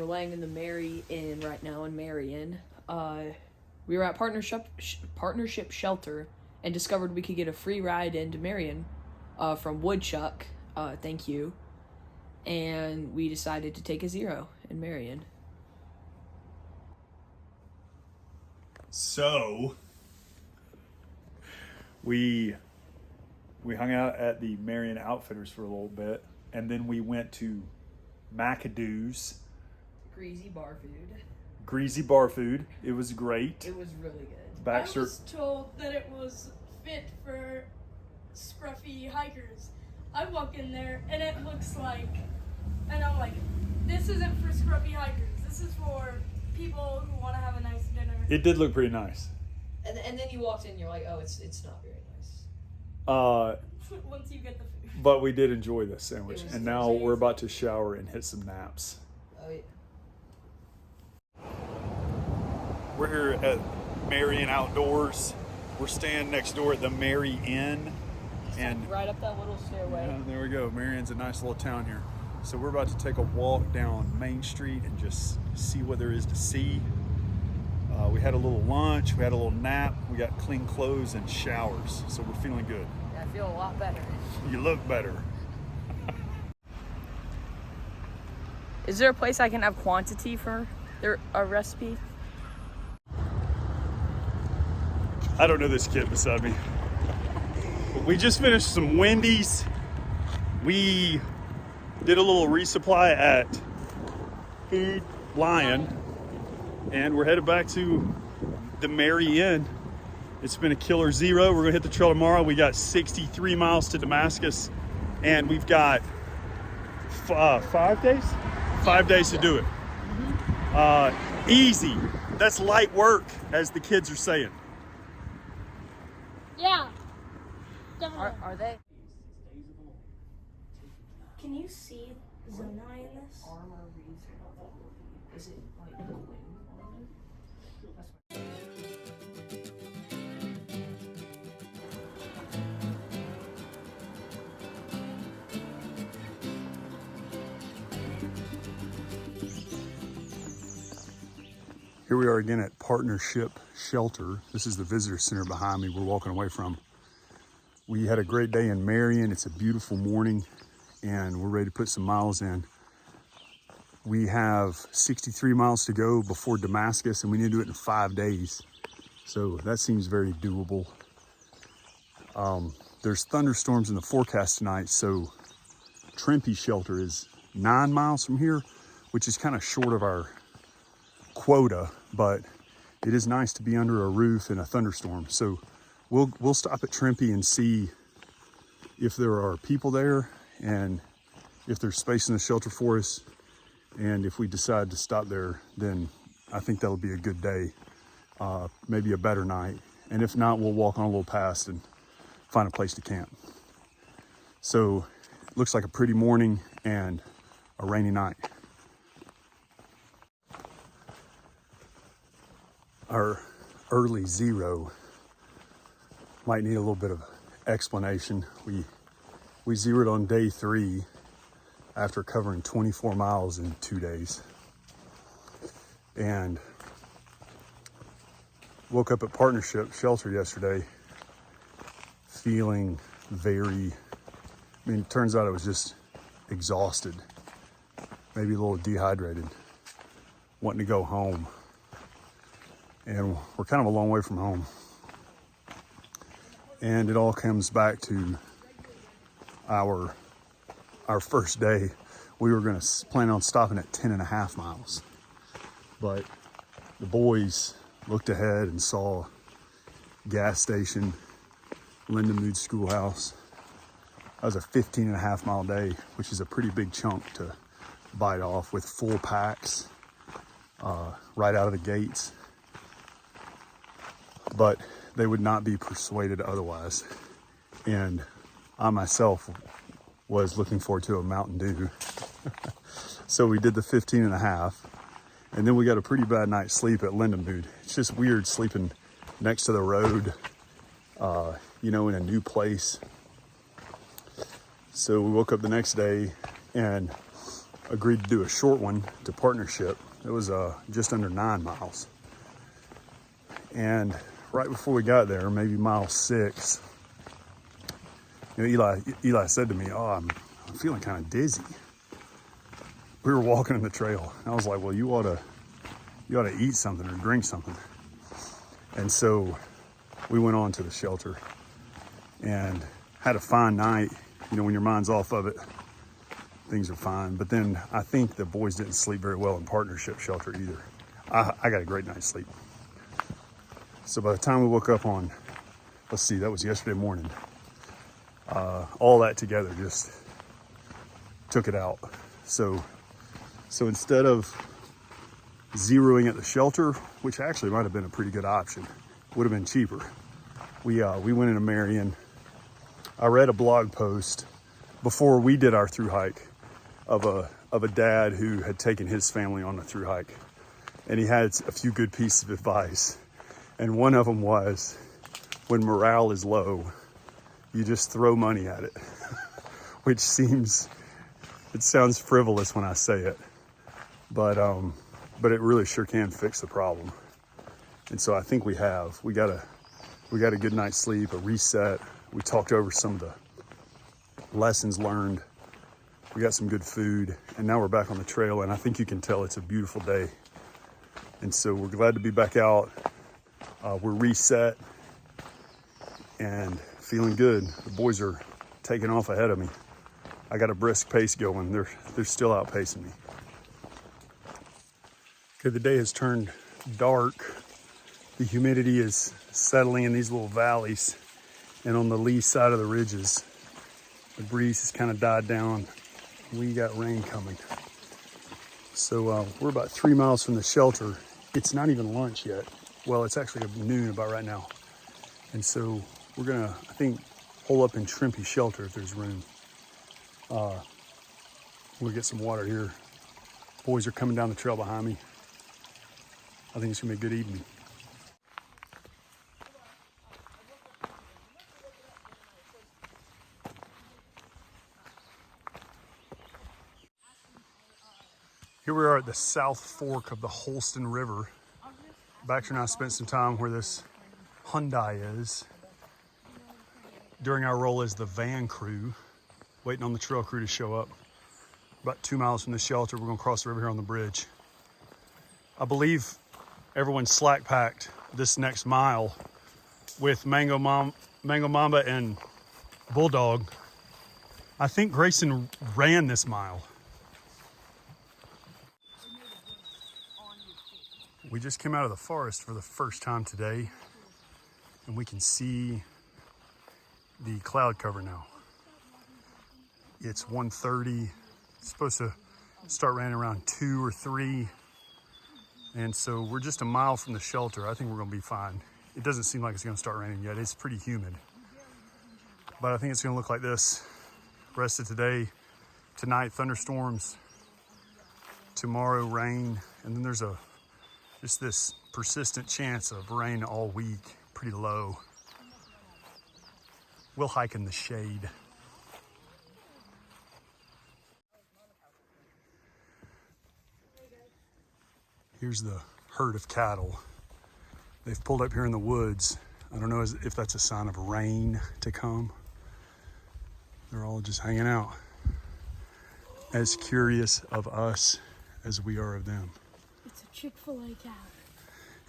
laying in the Mary Inn right now in Marion. We were at Partnership Shelter and discovered we could get a free ride into Marion from Woodchuck. Thank you. And we decided to take a zero in Marion. So we hung out at the Marion Outfitters for a little bit, and then we went to McAdoo's. Greasy bar food. It was great. It was really good. Baxter. I was told that it was fit for scruffy hikers. I walk in there and it looks like, and I'm like, this isn't for scruffy hikers. This is for people who want to have a nice dinner. It did look pretty nice. And then you walked in and you're like, oh, it's not very nice. Once you get the food. But we did enjoy this sandwich. And now we're about to shower and hit some naps. Oh, yeah. We're here at Marion Outdoors. We're staying next door at the Mary Inn. And right up that little stairway. Yeah, there we go. Marion's a nice little town here. So we're about to take a walk down Main Street and just see what there is to see. We had a little lunch, we had a little nap, we got clean clothes and showers. So we're feeling good. Yeah, I feel a lot better. You look better. Is there a place I can have quantity for a recipe? I don't know this kid beside me. We just finished some Wendy's. We did a little resupply at Food Lion, and we're headed back to the Mary Inn. It's been a killer zero. We're gonna hit the trail tomorrow. We got 63 miles to Damascus, and we've got 5 days? 5 days to do it. Easy. That's light work, as the kids are saying. Yeah. Are they? Can you see Zonai in this? Armor reasonable. Is it like Quinn armor? Here we are again at Partnership Shelter. This is the visitor center behind me we're walking away from. We had a great day in Marion. It's a beautiful morning and we're ready to put some miles in. We have 63 miles to go before Damascus and we need to do it in 5 days. So that seems very doable. There's thunderstorms in the forecast tonight, so Trimpi Shelter is 9 miles from here, which is kind of short of our quota, but it is nice to be under a roof in a thunderstorm. So we'll stop at Trimpi and see if there are people there and if there's space in the shelter for us. And if we decide to stop there, then I think that'll be a good day, maybe a better night. And if not, we'll walk on a little past and find a place to camp. So it looks like a pretty morning and a rainy night. Our early zero might need a little bit of explanation. We zeroed on day 3 after covering 24 miles in 2 days. And woke up at Partnership Shelter yesterday feeling it turns out I was just exhausted, maybe a little dehydrated, wanting to go home. And we're kind of a long way from home. And it all comes back to our first day. We were gonna plan on stopping at 10.5 miles. But the boys looked ahead and saw gas station, Lindenwood Schoolhouse. That was a 15.5 mile day, which is a pretty big chunk to bite off with full packs right out of the gates. But they would not be persuaded otherwise. And I myself was looking forward to a Mountain Dew. So we did the 15.5, and then we got a pretty bad night's sleep at Lindenwood. It's just weird sleeping next to the road, in a new place. So we woke up the next day and agreed to do a short one to partnership. It was just under 9 miles. And right before we got there, maybe mile 6, you know, Eli said to me, "Oh, I'm feeling kind of dizzy." We were walking in the trail. And I was like, "Well, you ought to eat something or drink something." And so we went on to the shelter and had a fine night. You know, when your mind's off of it, things are fine. But then I think the boys didn't sleep very well in partnership shelter either. I got a great night's sleep. So by the time we woke up on, let's see, that was yesterday morning, all that together just took it out. So instead of zeroing at the shelter, which actually might have been a pretty good option, would have been cheaper, we went into Marion. I read a blog post before we did our through hike of a dad who had taken his family on a through hike, and he had a few good pieces of advice. And one of them was, when morale is low, you just throw money at it, which it sounds frivolous when I say it, but it really sure can fix the problem. And so I think we got a good night's sleep, a reset. We talked over some of the lessons learned. We got some good food, and now we're back on the trail, and I think you can tell it's a beautiful day. And so we're glad to be back out. We're reset and feeling good. The boys are taking off ahead of me. I got a brisk pace going. They're still outpacing me. Okay, the day has turned dark. The humidity is settling in these little valleys and on the lee side of the ridges. The breeze has kind of died down. We got rain coming. So we're about 3 miles from the shelter. It's not even lunch yet. Well, it's actually noon about right now. And so we're gonna, I think, hole up in Trimpi Shelter if there's room. We'll get some water here. Boys are coming down the trail behind me. I think it's gonna be a good evening. Here we are at the South Fork of the Holston River. Baxter and I spent some time where this Hyundai is during our role as the van crew, waiting on the trail crew to show up. About 2 miles from the shelter, we're gonna cross the river here on the bridge. I believe everyone's slack packed this next mile with Mango Mamba and Bulldog. I think Grayson ran this mile. We just came out of the forest for the first time today, and we can see the cloud cover now. It's 1:30. It's supposed to start raining around 2 or 3. And so we're just a mile from the shelter. I think we're gonna be fine. It doesn't seem like it's gonna start raining yet. It's pretty humid. But I think it's gonna look like this rest of today. Tonight, thunderstorms. Tomorrow, rain. And then there's just this persistent chance of rain all week, pretty low. We'll hike in the shade. Here's the herd of cattle. They've pulled up here in the woods. I don't know if that's a sign of rain to come. They're all just hanging out, as curious of us as we are of them. It's a Chick-fil-A cow.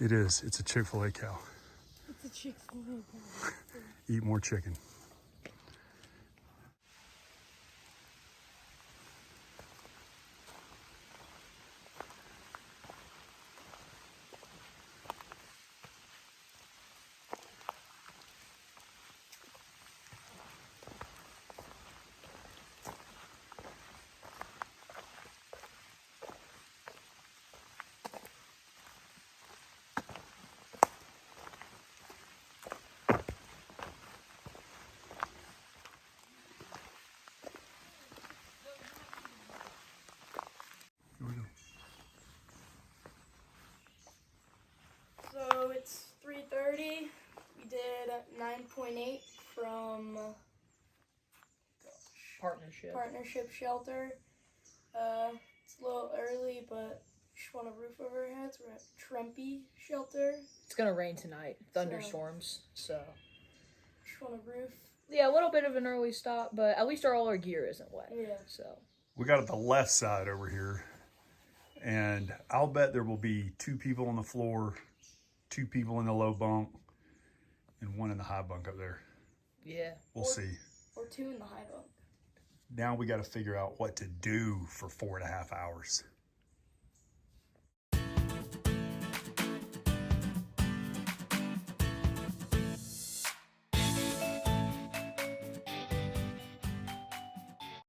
It is. It's a Chick-fil-A cow. It's a Chick-fil-A cow. Eat more chicken. So it's 3:30. We did 9.8 from Partnership. Partnership Shelter. It's a little early, but just want a roof over our heads. We're at Trimpi Shelter. It's gonna rain tonight. Thunderstorms. So Just want a roof. yeah, a little bit of an early stop, but at least all our gear isn't wet. Yeah. So We got at the left side over here, and I'll bet there will be 2 people on the floor, 2 people in the low bunk, and 1 in the high bunk up there. yeah. We'll see. Or 2 in the high bunk. Now we got to figure out what to do for 4.5 hours.